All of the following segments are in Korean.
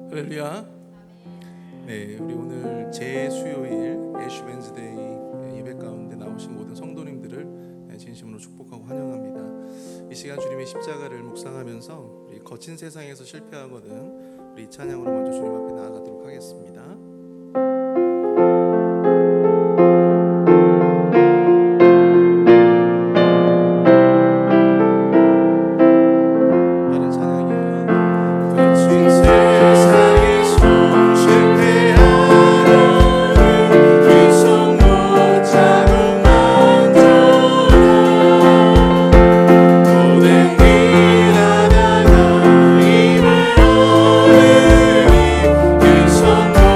할렐루야. 네, 우리 오늘 제수요일 애쉬 웬즈데이 예배 가운데 나오신 모든 성도님들을 진심으로 축복하고 환영합니다. 이 시간 주님의 십자가를 묵상하면서 우리 거친 세상에서 실패하거든 우리 이 찬양으로 먼저 주님 앞에 나아가도록 하겠습니다. 손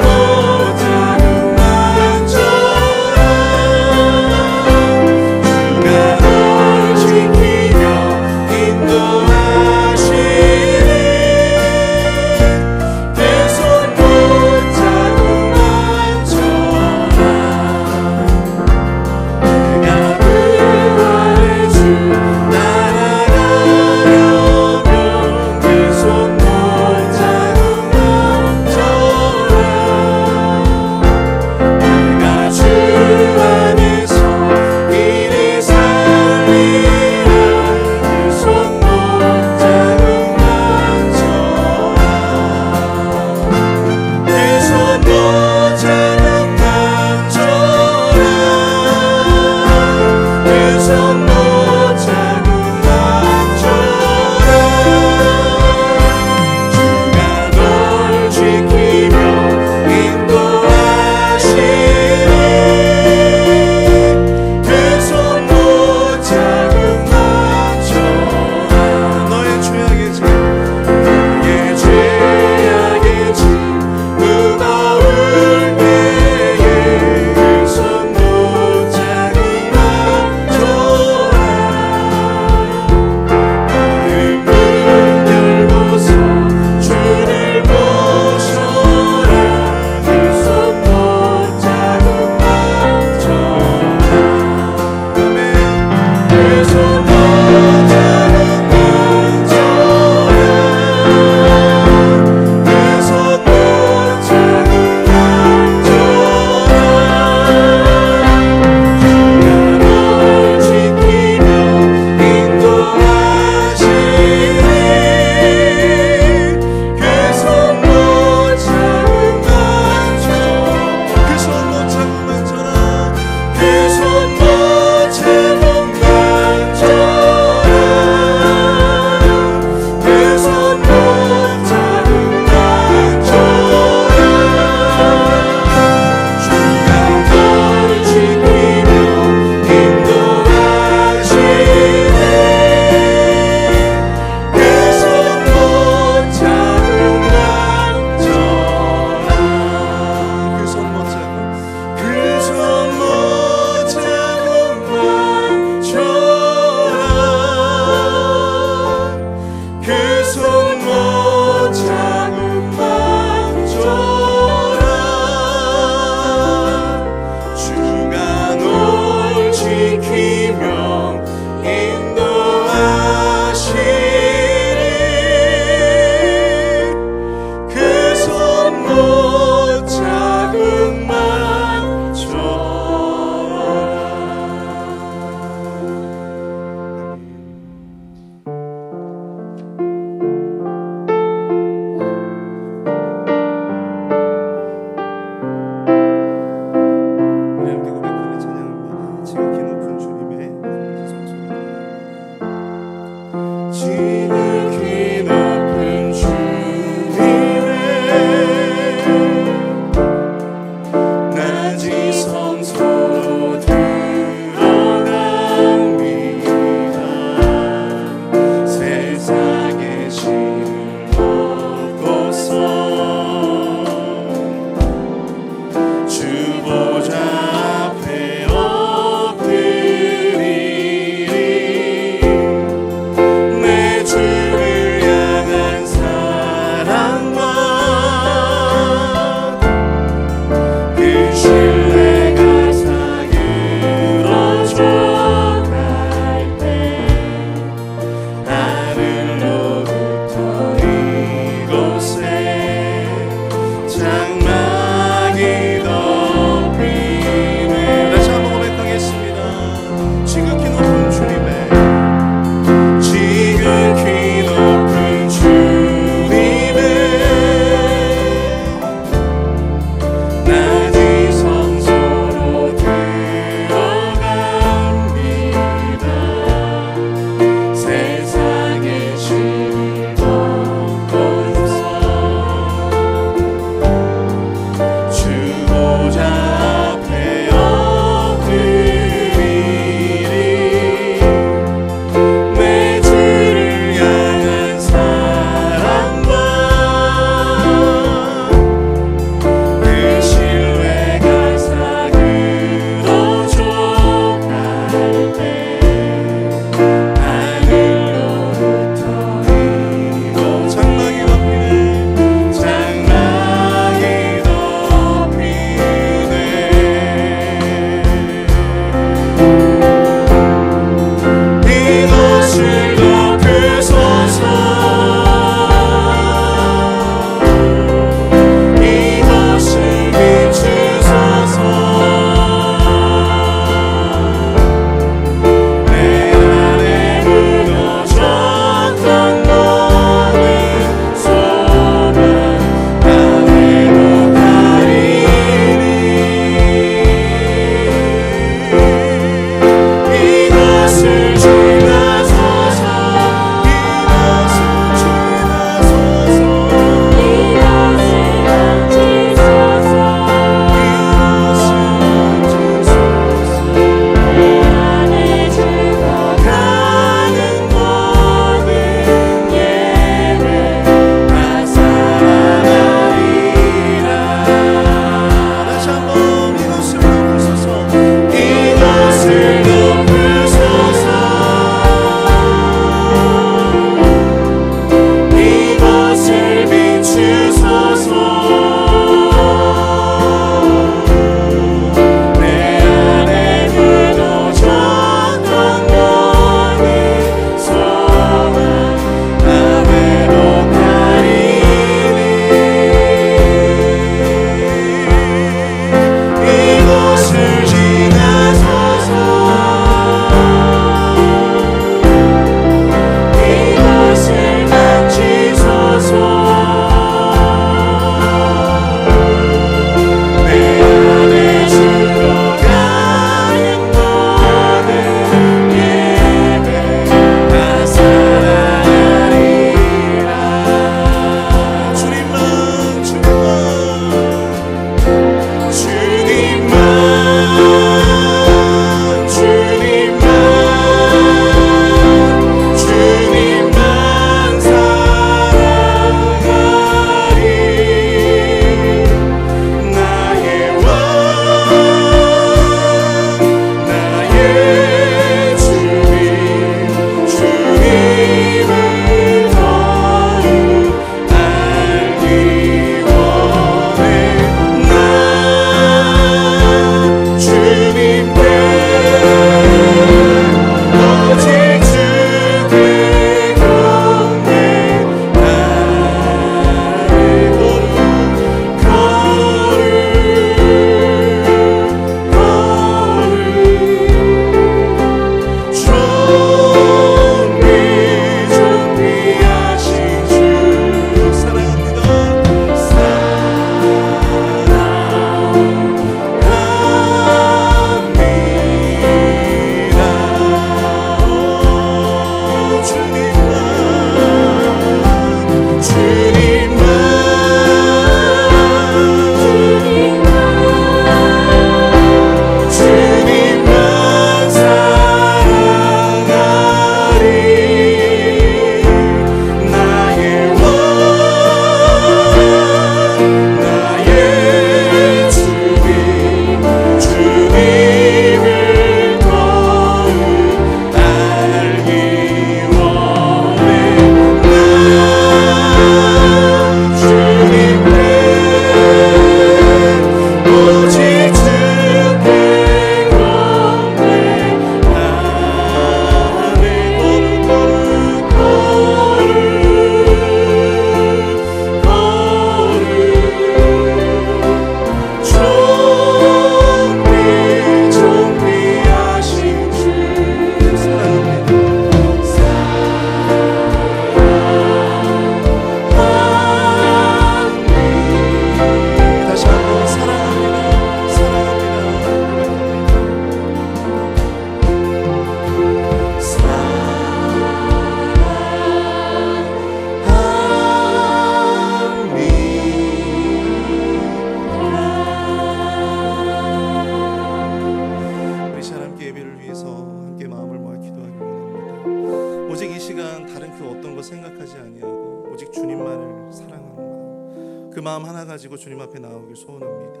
그 마음 하나 가지고 주님 앞에 나오길 소원합니다.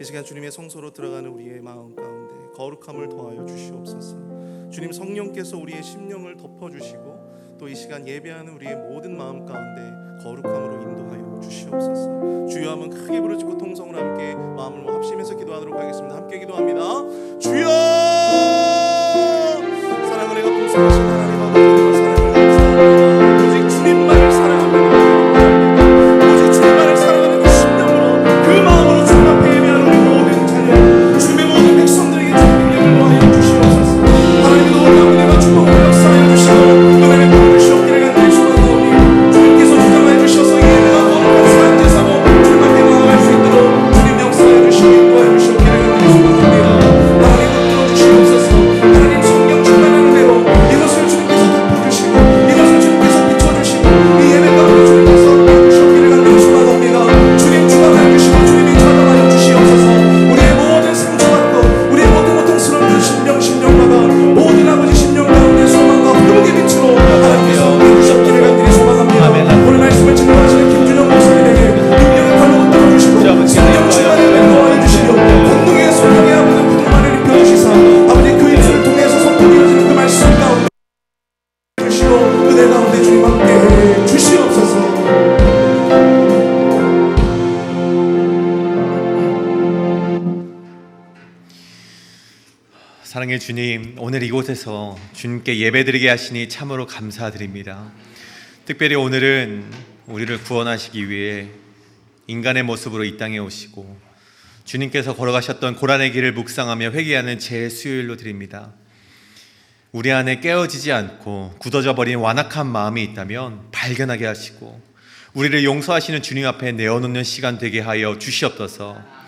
이 시간 주님의 성소로 들어가는 우리의 마음 가운데 거룩함을 더하여 주시옵소서. 주님 성령께서 우리의 심령을 덮어주시고 또 이 시간 예배하는 우리의 모든 마음 가운데 거룩함으로 인도하여 주시옵소서. 주여 하면 크게 부르짖고 통성으로 함께 마음을 합심해서 기도하도록 하겠습니다. 함께 기도합니다. 주여! 사랑을 내가 풍성하신 하나님 아버지의 사랑을 감사합니다. 오직 주님만을 사랑합니다. 오직 주님만을 사랑하는 그 심령으로 그 마음으로 주님 앞에 예배하는 우리 모든 자녀 주님의 모든 백성들에게 주님의 은혜를 더하여 주시옵소서. 하나님의 놀라운 은혜와 축복을 역사하여 주시고 은혜를 부어주시옵기를 간절히 소원하오니 주님께서 주장하여 주셔서 이 예배가 거룩한 산 제사로 주님 앞에 나아갈 수 있도록 주님 역사하여 주시고 인도하여 주시옵기를 간절히 소원합니다. 하나님 붙들어 주시옵소서. 하나님 성령 충만한 은혜로 이것을 주님께서 덮어주시고 이것을 주님께서 비춰주시고 이 예배 가운데 주님께서 주시옵기를 간절히 소원합니다. 주님 주관하여 주시고 주님이 찾아와여 주시옵소서. 우리의 모든 상처받고 우리의 모든 고통스러운 그 심령마다 모든 아버지 심령 가운데 소망과 회복의 빛으로 하나님께서 주시옵기를 간절히 소망합니다. 오늘 말씀을 증거하시는 김준영 목사님에게 능력을 발로 붙들어 주시고 성령 충만의 은혜를 더하여 주시고 권능의 성령의 아버지 부흥만을 입혀주시사 아버지 그 입술을 통해서 선포 이어지는 그 말씀 가운데 주시고 은혜 가운데 주님 함께 주시옵소서. 사랑의 주님, 오늘 이곳에서 주님께 예배드리게 하시니 참으로 감사드립니다. 특별히 오늘은 우리를 구원하시기 위해 인간의 모습으로 이 땅에 오시고 주님께서 걸어가셨던 고난의 길을 묵상하며 회개하는 제 수요일로 드립니다. 우리 안에 깨어지지 않고 굳어져 버린 완악한 마음이 있다면 발견하게 하시고 우리를 용서하시는 주님 앞에 내어놓는 시간 되게 하여 주시옵소서.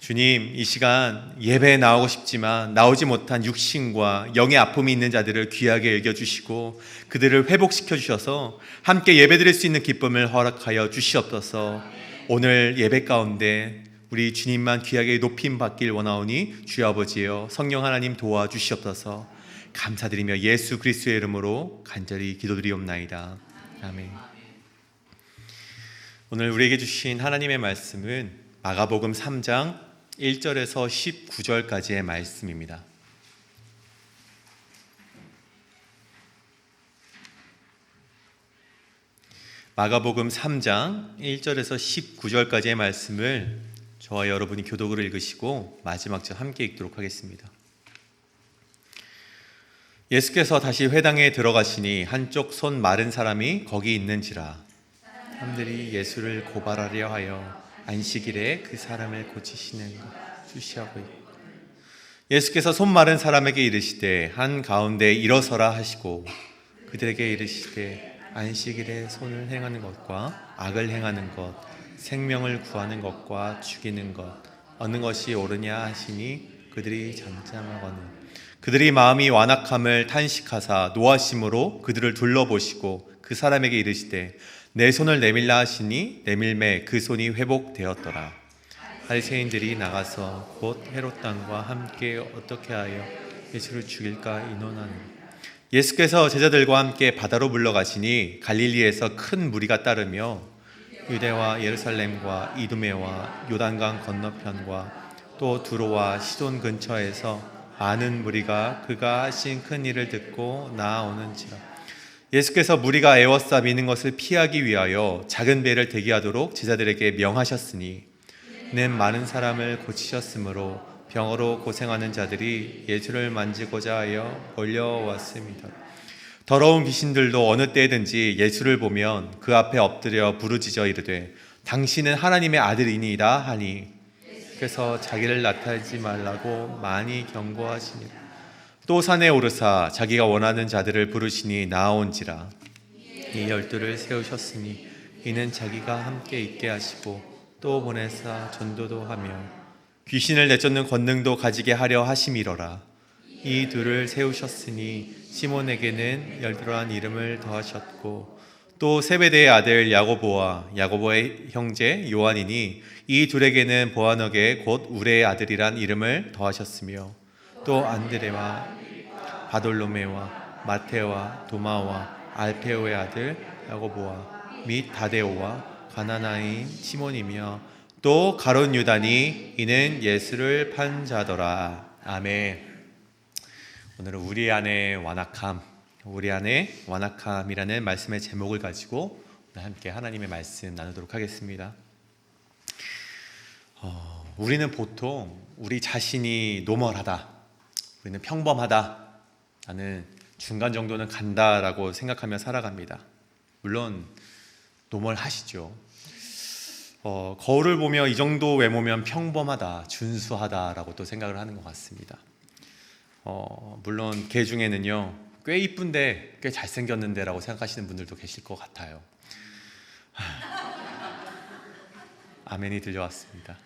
주님, 이 시간 예배에 나오고 싶지만 나오지 못한 육신과 영의 아픔이 있는 자들을 귀하게 여겨주시고 그들을 회복시켜 주셔서 함께 예배드릴 수 있는 기쁨을 허락하여 주시옵소서. 오늘 예배 가운데 우리 주님만 귀하게 높임 받길 원하오니 주여 아버지여 성령 하나님 도와주시옵소서. 감사드리며 예수 그리스도의 이름으로 간절히 기도드리옵나이다. 아멘. 오늘 우리에게 주신 하나님의 말씀은 마가복음 3장 1절에서 19절까지의 말씀입니다. 마가복음 3장 1절에서 19절까지의 말씀을 저와 여러분이 교독으로 읽으시고 마지막 절 함께 읽도록 하겠습니다. 예수께서 다시 회당에 들어가시니 한쪽 손 마른 사람이 거기 있는지라 사람들이 예수를 고발하려 하여 안식일에 그 사람을 고치시는 것 주시하고 있고 예수께서 손 마른 사람에게 이르시되 한 가운데 일어서라 하시고 그들에게 이르시되 안식일에 손을 행하는 것과 악을 행하는 것 생명을 구하는 것과 죽이는 것 어느 것이 옳으냐 하시니 그들이 잠잠하거늘 그들이 마음이 완악함을 탄식하사 노하심으로 그들을 둘러보시고 그 사람에게 이르시되 내 손을 내밀라 하시니 내밀매 그 손이 회복되었더라. 바리새인들이 나가서 곧 헤롯 왕과 함께 어떻게 하여 예수를 죽일까 의논하는 예수께서 제자들과 함께 바다로 물러가시니 갈릴리에서 큰 무리가 따르며 유대와 예루살렘과 이두메와 요단강 건너편과 또 두로와 시돈 근처에서 많은 무리가 그가 하신 큰 일을 듣고 나아오는지라. 예수께서 무리가 에워싸 미는 것을 피하기 위하여 작은 배를 대기하도록 제자들에게 명하셨으니 이는 많은 사람을 고치셨으므로 병으로 고생하는 자들이 예수를 만지고자 하여 몰려왔습니다. 더러운 귀신들도 어느 때든지 예수를 보면 그 앞에 엎드려 부르짖어 이르되 당신은 하나님의 아들이니이다 하니 그래서 자기를 나타내지 말라고 많이 경고하시니라. 또 산에 오르사 자기가 원하는 자들을 부르시니 나아온지라. 이 12를 세우셨으니 이는 자기가 함께 있게 하시고 또 보내사 전도도 하며 귀신을 내쫓는 권능도 가지게 하려 하심이로라. 이 둘을 세우셨으니 시몬에게는 열두라는 이름을 더하셨고 또 세베대의 아들 야고보와 야고보의 형제 요한이니 이 둘에게는 보아너게 곧 우레의 아들이란 이름을 더하셨으며 또 안드레와 바돌로메와 마테와 도마와 알페오의 아들 야고보와 및 다데오와 가나나인 시몬이며 또 가룟 유다니 이는 예수를 판 자더라. 아멘. 오늘은 우리 안에 완악함이라는 말씀의 제목을 가지고 함께 하나님의 말씀 나누도록 하겠습니다. 우리는 보통 우리 자신이 노멀하다, 우리는 평범하다, 나는 중간 정도는 간다라고 생각하며 살아갑니다. 물론 노멀하시죠. 거울을 보며 이 정도 외모면 평범하다, 준수하다라고 또 생각을 하는 것 같습니다. 물론 개 중에는요, 꽤 이쁜데 꽤 잘생겼는데 라고 생각하시는 분들도 계실 것 같아요. 아멘이 들려왔습니다.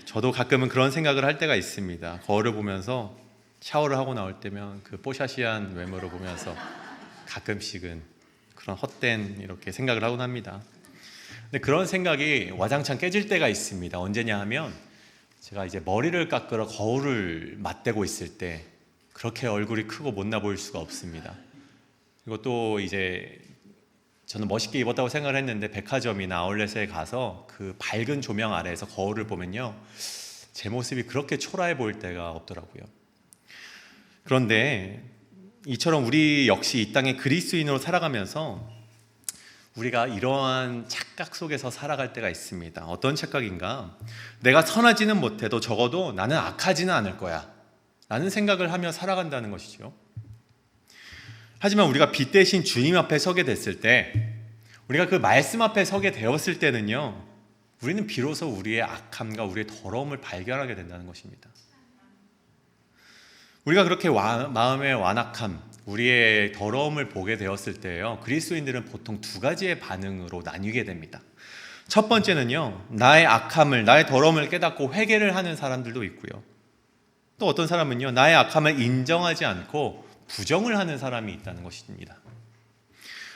저도 가끔은 그런 생각을 할 때가 있습니다. 거울을 보면서 샤워를 하고 나올 때면 그 뽀샤시한 외모를 보면서 가끔씩은 그런 헛된 이렇게 생각을 하곤 합니다. 근데 그런 생각이 와장창 깨질 때가 있습니다. 언제냐 하면 제가 이제 머리를 깎으러 거울을 맞대고 있을 때 그렇게 얼굴이 크고 못나 보일 수가 없습니다. 그리고 또 이제 저는 멋있게 입었다고 생각을 했는데 백화점이나 아울렛에 가서 그 밝은 조명 아래에서 거울을 보면요, 제 모습이 그렇게 초라해 보일 때가 없더라고요. 그런데 이처럼 우리 역시 이 땅에 그리스도인으로 살아가면서 우리가 이러한 착각 속에서 살아갈 때가 있습니다. 어떤 착각인가? 내가 선하지는 못해도 적어도 나는 악하지는 않을 거야 라는 생각을 하며 살아간다는 것이죠. 하지만 우리가 빛 대신 주님 앞에 서게 됐을 때, 우리가 그 말씀 앞에 서게 되었을 때는요, 우리는 비로소 우리의 악함과 우리의 더러움을 발견하게 된다는 것입니다. 우리가 그렇게 마음의 완악함, 우리의 더러움을 보게 되었을 때요, 그리스도인들은 보통 두 가지의 반응으로 나뉘게 됩니다. 첫 번째는요, 나의 악함을, 나의 더러움을 깨닫고 회개를 하는 사람들도 있고요. 또 어떤 사람은요, 나의 악함을 인정하지 않고 부정을 하는 사람이 있다는 것입니다.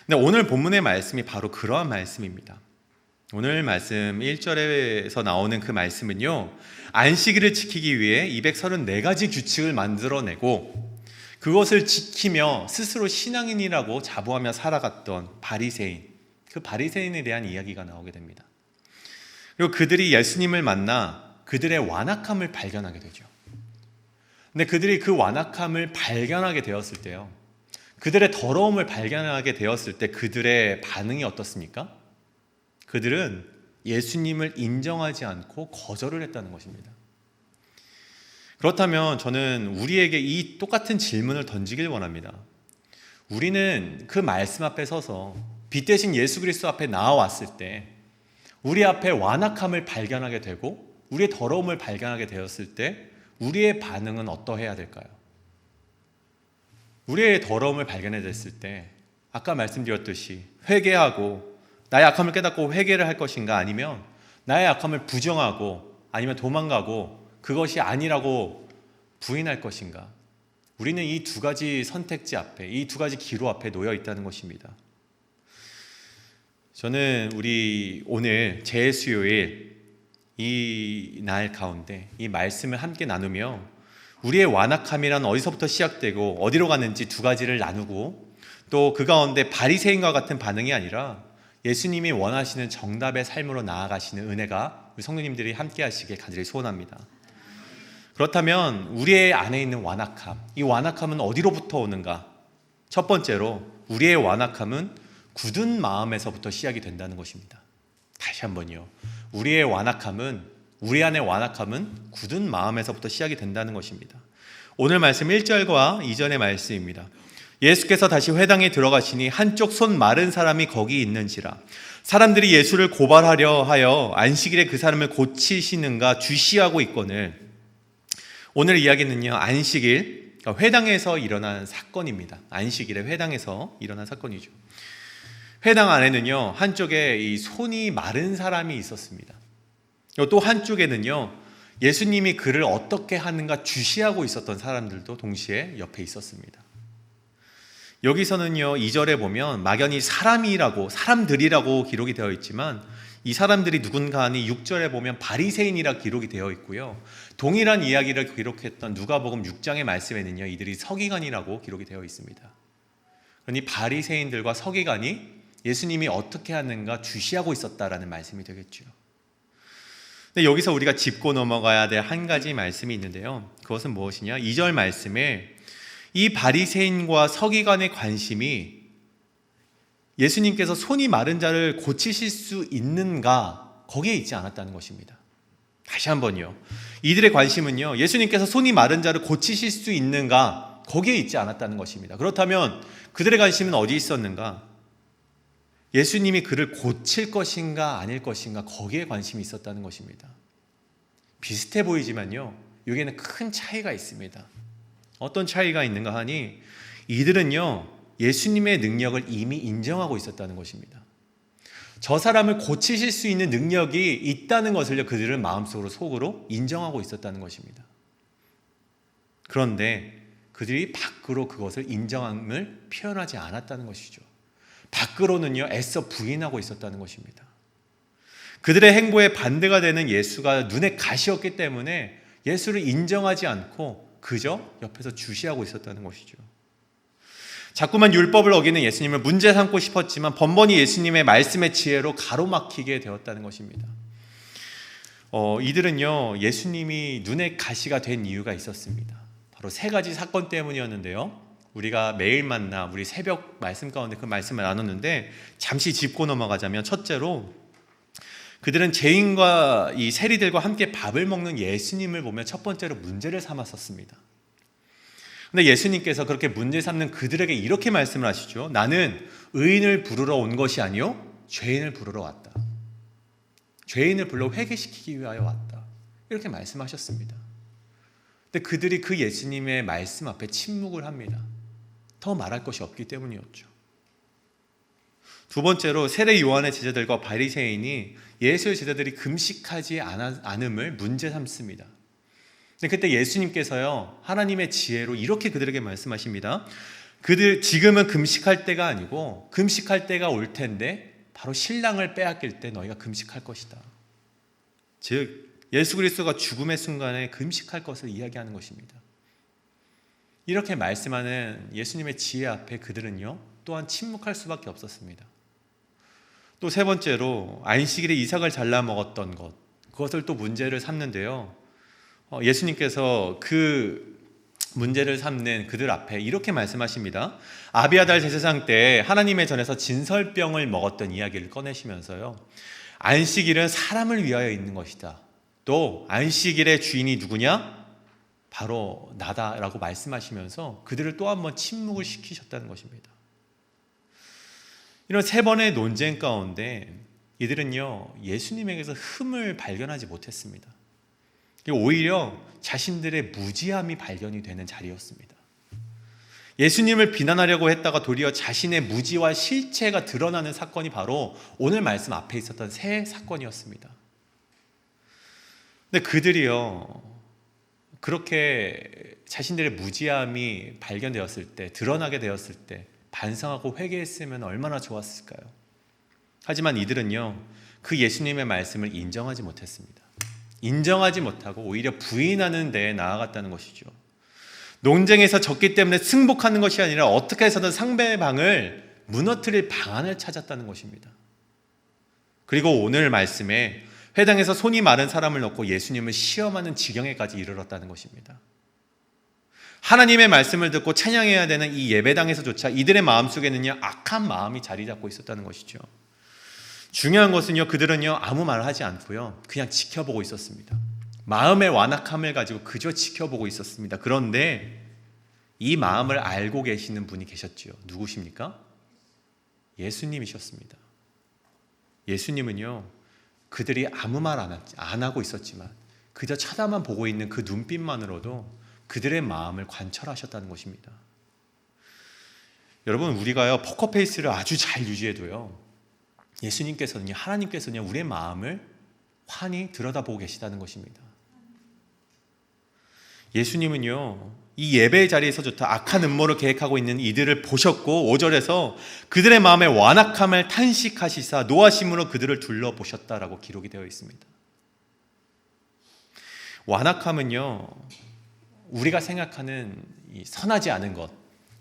근데 오늘 본문의 말씀이 바로 그러한 말씀입니다. 오늘 말씀 1절에서 나오는 그 말씀은요, 안식일을 지키기 위해 234가지 규칙을 만들어내고 그것을 지키며 스스로 신앙인이라고 자부하며 살아갔던 바리새인, 그 바리새인에 대한 이야기가 나오게 됩니다. 그리고 그들이 예수님을 만나 그들의 완악함을 발견하게 되죠. 근데 그들이 그 완악함을 발견하게 되었을 때요, 그들의 더러움을 발견하게 되었을 때 그들의 반응이 어떻습니까? 그들은 예수님을 인정하지 않고 거절을 했다는 것입니다. 그렇다면 저는 우리에게 이 똑같은 질문을 던지길 원합니다. 우리는 그 말씀 앞에 서서 빛 대신 예수 그리스도 앞에 나와왔을 때 우리 앞에 완악함을 발견하게 되고 우리의 더러움을 발견하게 되었을 때 우리의 반응은 어떠해야 될까요? 우리의 더러움을 발견했을 때 아까 말씀드렸듯이 회개하고 나의 악함을 깨닫고 회개를 할 것인가, 아니면 나의 악함을 부정하고 아니면 도망가고 그것이 아니라고 부인할 것인가? 우리는 이 두 가지 선택지 앞에, 이 두 가지 기로 앞에 놓여 있다는 것입니다. 저는 우리 오늘 재수요일 이 날 가운데 이 말씀을 함께 나누며 우리의 완악함이란 어디서부터 시작되고 어디로 가는지 두 가지를 나누고, 또 그 가운데 바리새인과 같은 반응이 아니라 예수님이 원하시는 정답의 삶으로 나아가시는 은혜가 우리 성도님들이 함께 하시길 간절히 소원합니다. 그렇다면 우리의 안에 있는 완악함, 이 완악함은 어디로부터 오는가? 첫 번째로 우리의 완악함은 굳은 마음에서부터 시작이 된다는 것입니다. 다시 한번요, 우리 안의 완악함은 굳은 마음에서부터 시작이 된다는 것입니다. 오늘 말씀 1절과 2절의 말씀입니다. 예수께서 다시 회당에 들어가시니 한쪽 손 마른 사람이 거기 있는지라. 사람들이 예수를 고발하려 하여 안식일에 그 사람을 고치시는가 주시하고 있거늘. 오늘 이야기는요, 안식일, 회당에서 일어난 사건입니다. 안식일에 회당에서 일어난 사건이죠. 회당 안에는요, 한쪽에 이 손이 마른 사람이 있었습니다. 또 한쪽에는요, 예수님이 그를 어떻게 하는가 주시하고 있었던 사람들도 동시에 옆에 있었습니다. 여기서는요, 2절에 보면 막연히 사람들이라고 기록이 되어 있지만 이 사람들이 누군가 하니 6절에 보면 바리새인이라 기록이 되어 있고요, 동일한 이야기를 기록했던 누가복음 6장의 말씀에는요, 이들이 서기관이라고 기록이 되어 있습니다. 그러니 바리새인들과 서기관이 예수님이 어떻게 하는가 주시하고 있었다라는 말씀이 되겠죠. 근데 여기서 우리가 짚고 넘어가야 될 한 가지 말씀이 있는데요. 그것은 무엇이냐? 2절 말씀에 이 바리새인과 서기관의 관심이 예수님께서 손이 마른 자를 고치실 수 있는가, 거기에 있지 않았다는 것입니다. 다시 한번요. 이들의 관심은요, 예수님께서 손이 마른 자를 고치실 수 있는가, 거기에 있지 않았다는 것입니다. 그렇다면 그들의 관심은 어디 있었는가? 예수님이 그를 고칠 것인가 아닐 것인가, 거기에 관심이 있었다는 것입니다. 비슷해 보이지만요, 여기에는 큰 차이가 있습니다. 어떤 차이가 있는가 하니, 이들은요, 예수님의 능력을 이미 인정하고 있었다는 것입니다. 저 사람을 고치실 수 있는 능력이 있다는 것을 그들은 마음속으로 속으로 인정하고 있었다는 것입니다. 그런데 그들이 밖으로 그것을 인정함을 표현하지 않았다는 것이죠. 밖으로는요, 애써 부인하고 있었다는 것입니다. 그들의 행보에 반대가 되는 예수가 눈에 가시였기 때문에 예수를 인정하지 않고 그저 옆에서 주시하고 있었다는 것이죠. 자꾸만 율법을 어기는 예수님을 문제 삼고 싶었지만 번번이 예수님의 말씀의 지혜로 가로막히게 되었다는 것입니다. 이들은요, 예수님이 눈에 가시가 된 이유가 있었습니다. 바로 세 가지 사건 때문이었는데요. 우리가 매일 만나 우리 새벽 말씀 가운데 그 말씀을 나눴는데, 잠시 짚고 넘어가자면, 첫째로 그들은 죄인과 이 세리들과 함께 밥을 먹는 예수님을 보며 첫 번째로 문제를 삼았었습니다. 근데 예수님께서 그렇게 문제 삼는 그들에게 이렇게 말씀을 하시죠. 나는 의인을 부르러 온 것이 아니요 죄인을 부르러 왔다. 죄인을 불러 회개시키기 위하여 왔다. 이렇게 말씀하셨습니다. 근데 그들이 그 예수님의 말씀 앞에 침묵을 합니다. 더 말할 것이 없기 때문이었죠. 두 번째로 세례 요한의 제자들과 바리새인이 예수의 제자들이 금식하지 않음을 문제 삼습니다. 근데 그때 예수님께서요, 하나님의 지혜로 이렇게 그들에게 말씀하십니다. 그들 지금은 금식할 때가 아니고 금식할 때가 올 텐데 바로 신랑을 빼앗길 때 너희가 금식할 것이다. 즉 예수 그리스도가 죽음의 순간에 금식할 것을 이야기하는 것입니다. 이렇게 말씀하는 예수님의 지혜 앞에 그들은요, 또한 침묵할 수밖에 없었습니다. 또 세 번째로 안식일에 이삭을 잘라 먹었던 것, 그것을 또 문제를 삼는데요. 예수님께서 그 문제를 삼는 그들 앞에 이렇게 말씀하십니다. 아비아달 제사장 때 하나님의 전에서 진설병을 먹었던 이야기를 꺼내시면서요, 안식일은 사람을 위하여 있는 것이다. 또 안식일의 주인이 누구냐? 바로 나다라고 말씀하시면서 그들을 또 한 번 침묵을 시키셨다는 것입니다. 이런 세 번의 논쟁 가운데 이들은요, 예수님에게서 흠을 발견하지 못했습니다. 오히려 자신들의 무지함이 발견이 되는 자리였습니다. 예수님을 비난하려고 했다가 도리어 자신의 무지와 실체가 드러나는 사건이 바로 오늘 말씀 앞에 있었던 세 사건이었습니다. 근데 그들이요, 그렇게 자신들의 무지함이 발견되었을 때, 드러나게 되었을 때 반성하고 회개했으면 얼마나 좋았을까요? 하지만 이들은요, 그 예수님의 말씀을 인정하지 못했습니다. 인정하지 못하고 오히려 부인하는 데에 나아갔다는 것이죠. 논쟁에서 졌기 때문에 승복하는 것이 아니라 어떻게 해서든 상대방을 무너뜨릴 방안을 찾았다는 것입니다. 그리고 오늘 말씀에 회당에서 손이 마른 사람을 놓고 예수님을 시험하는 지경에까지 이르렀다는 것입니다. 하나님의 말씀을 듣고 찬양해야 되는 이 예배당에서조차 이들의 마음속에는요, 악한 마음이 자리 잡고 있었다는 것이죠. 중요한 것은요, 그들은요, 아무 말을 하지 않고요, 그냥 지켜보고 있었습니다. 마음의 완악함을 가지고 그저 지켜보고 있었습니다. 그런데 이 마음을 알고 계시는 분이 계셨지요. 누구십니까? 예수님이셨습니다. 예수님은요, 그들이 아무 말 안 하고 있었지만 그저 쳐다만 보고 있는 그 눈빛만으로도 그들의 마음을 관철하셨다는 것입니다. 여러분, 우리가요, 포커페이스를 아주 잘 유지해도요, 예수님께서는요, 하나님께서는요, 우리의 마음을 환히 들여다보고 계시다는 것입니다. 예수님은요, 이 예배의 자리에서조차 악한 음모를 계획하고 있는 이들을 보셨고 5절에서 그들의 마음의 완악함을 탄식하시사 노하심으로 그들을 둘러보셨다라고 기록이 되어 있습니다. 완악함은요, 우리가 생각하는 이 선하지 않은 것,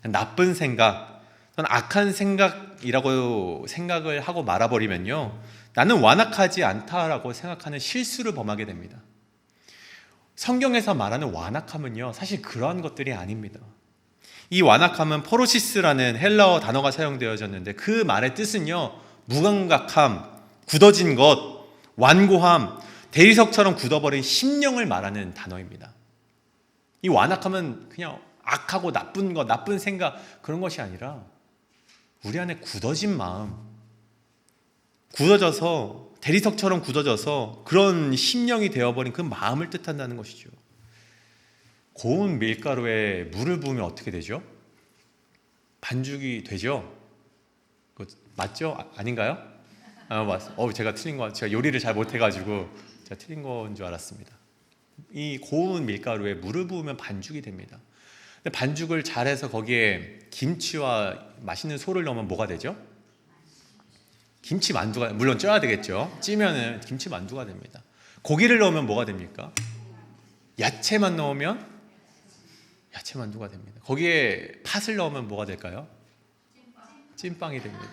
나쁜 생각, 저는 악한 생각이라고 생각을 하고 말아버리면요, 나는 완악하지 않다라고 생각하는 실수를 범하게 됩니다. 성경에서 말하는 완악함은요, 사실 그러한 것들이 아닙니다. 이 완악함은 포로시스라는 헬라어 단어가 사용되어졌는데 그 말의 뜻은요, 무감각함, 굳어진 것, 완고함, 대리석처럼 굳어버린 심령을 말하는 단어입니다. 이 완악함은 그냥 악하고 나쁜 것, 나쁜 생각, 그런 것이 아니라 우리 안에 굳어진 마음, 굳어져서 대리석처럼 굳어져서 그런 심령이 되어버린 그 마음을 뜻한다는 것이죠. 고운 밀가루에 물을 부으면 어떻게 되죠? 반죽이 되죠? 맞죠? 아닌가요? 제가 틀린 거, 제가 요리를 잘 못해가지고 제가 틀린 건 줄 알았습니다. 이 고운 밀가루에 물을 부으면 반죽이 됩니다. 근데 반죽을 잘해서 거기에 김치와 맛있는 소를 넣으면 뭐가 되죠? 김치 만두가, 물론 쪄야 되겠죠. 찌면은 김치 만두가 됩니다. 고기를 넣으면 뭐가 됩니까? 야채만 넣으면 야채 만두가 됩니다. 거기에 팥을 넣으면 뭐가 될까요? 찐빵이 됩니다.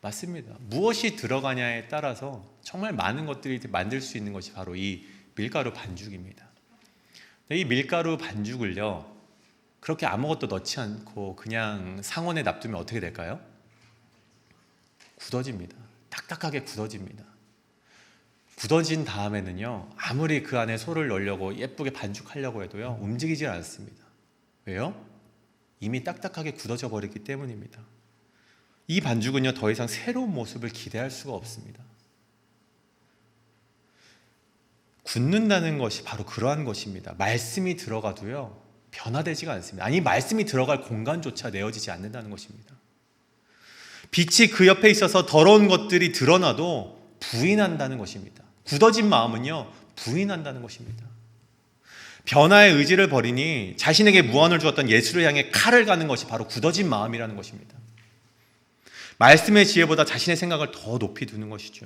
맞습니다. 무엇이 들어가냐에 따라서 정말 많은 것들이 만들 수 있는 것이 바로 이 밀가루 반죽입니다. 이 밀가루 반죽을요, 그렇게 아무것도 넣지 않고 그냥 상온에 놔두면 어떻게 될까요? 굳어집니다. 딱딱하게 굳어집니다. 굳어진 다음에는요, 아무리 그 안에 소를 넣으려고 예쁘게 반죽하려고 해도요, 움직이질 않습니다. 왜요? 이미 딱딱하게 굳어져 버렸기 때문입니다. 이 반죽은요, 더 이상 새로운 모습을 기대할 수가 없습니다. 굳는다는 것이 바로 그러한 것입니다. 말씀이 들어가도요, 변화되지가 않습니다. 아니, 말씀이 들어갈 공간조차 내어지지 않는다는 것입니다. 빛이 그 옆에 있어서 더러운 것들이 드러나도 부인한다는 것입니다. 굳어진 마음은요, 부인한다는 것입니다. 변화의 의지를 버리니 자신에게 무한을 주었던 예수를 향해 칼을 가는 것이 바로 굳어진 마음이라는 것입니다. 말씀의 지혜보다 자신의 생각을 더 높이 두는 것이죠.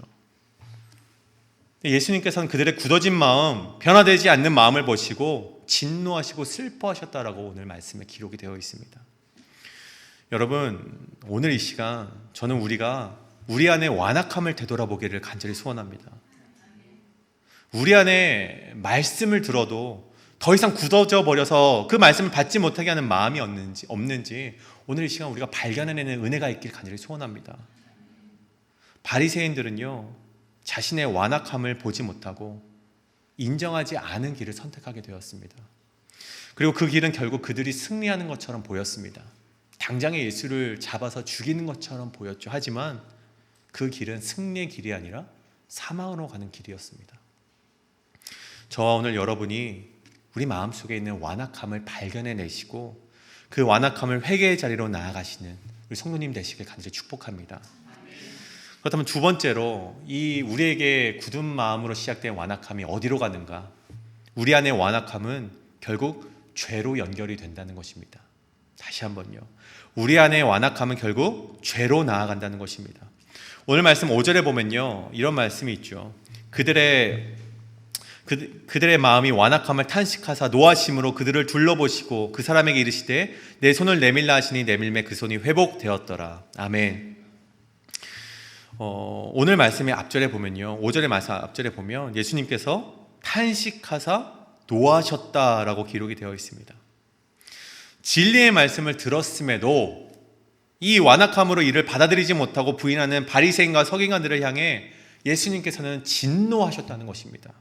예수님께서는 그들의 굳어진 마음, 변화되지 않는 마음을 보시고 진노하시고 슬퍼하셨다라고 오늘 말씀에 기록이 되어 있습니다. 여러분, 오늘 이 시간 저는 우리가 우리 안에 완악함을 되돌아보기를 간절히 소원합니다. 우리 안에 말씀을 들어도 더 이상 굳어져 버려서 그 말씀을 받지 못하게 하는 마음이 없는지 오늘 이 시간 우리가 발견해내는 은혜가 있길 간절히 소원합니다. 바리새인들은요, 자신의 완악함을 보지 못하고 인정하지 않은 길을 선택하게 되었습니다. 그리고 그 길은 결국 그들이 승리하는 것처럼 보였습니다. 당장에 예수를 잡아서 죽이는 것처럼 보였죠. 하지만 그 길은 승리의 길이 아니라 사망으로 가는 길이었습니다. 저와 오늘 여러분이 우리 마음속에 있는 완악함을 발견해내시고 그 완악함을 회개의 자리로 나아가시는 우리 성도님 되시길 간절히 축복합니다. 그렇다면 두 번째로, 이 우리에게 굳은 마음으로 시작된 완악함이 어디로 가는가? 우리 안의 완악함은 결국 죄로 연결이 된다는 것입니다. 다시 한번요, 우리 안의 완악함은 결국 죄로 나아간다는 것입니다. 오늘 말씀 5절에 보면요, 이런 말씀이 있죠. 그들의 마음이 완악함을 탄식하사 노하심으로 그들을 둘러보시고 그 사람에게 이르시되 내 손을 내밀라 하시니 내밀매 그 손이 회복되었더라. 아멘. 오늘 말씀의 앞절에 보면요, 5절의 말씀 앞절에 보면 예수님께서 탄식하사 노하셨다라고 기록이 되어 있습니다. 진리의 말씀을 들었음에도 이 완악함으로 이를 받아들이지 못하고 부인하는 바리새인과 서기관들을 향해 예수님께서는 진노하셨다는 것입니다.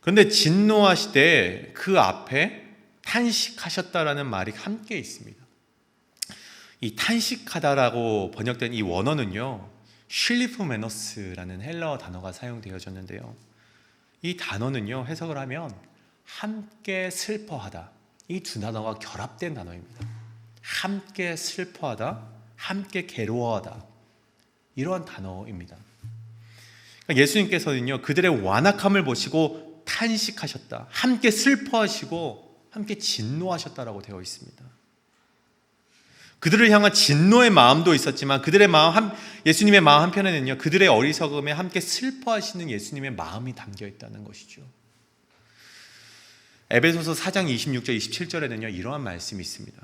그런데 진노하시되 그 앞에 탄식하셨다라는 말이 함께 있습니다. 이 탄식하다라고 번역된 이 원어는요, 쉴리프메노스라는 헬라어 단어가 사용되어졌는데요, 이 단어는요, 해석을 하면 함께 슬퍼하다, 이 두 단어가 결합된 단어입니다. 함께 슬퍼하다, 함께 괴로워하다, 이러한 단어입니다. 그러니까 예수님께서는요, 그들의 완악함을 보시고 탄식하셨다, 함께 슬퍼하시고 함께 진노하셨다라고 되어 있습니다. 그들을 향한 진노의 마음도 있었지만 그들의 마음, 예수님의 마음 한편에는요, 그들의 어리석음에 함께 슬퍼하시는 예수님의 마음이 담겨 있다는 것이죠. 에베소서 4장 26절 27절에는요 이러한 말씀이 있습니다.